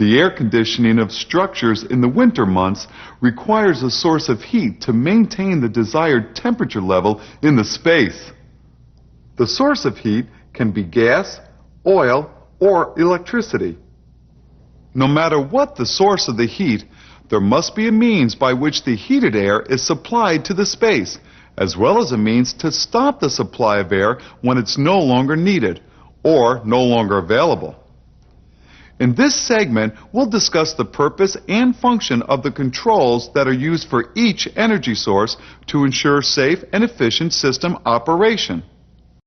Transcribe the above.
The air conditioning of structures in the winter months requires a source of heat to maintain the desired temperature level in the space. The source of heat can be gas, oil, or electricity. No matter what the source of the heat, there must be a means by which the heated air is supplied to the space, as well as a means to stop the supply of air when it's no longer needed or no longer available. In this segment, we'll discuss the purpose and function of the controls that are used for each energy source to ensure safe and efficient system operation.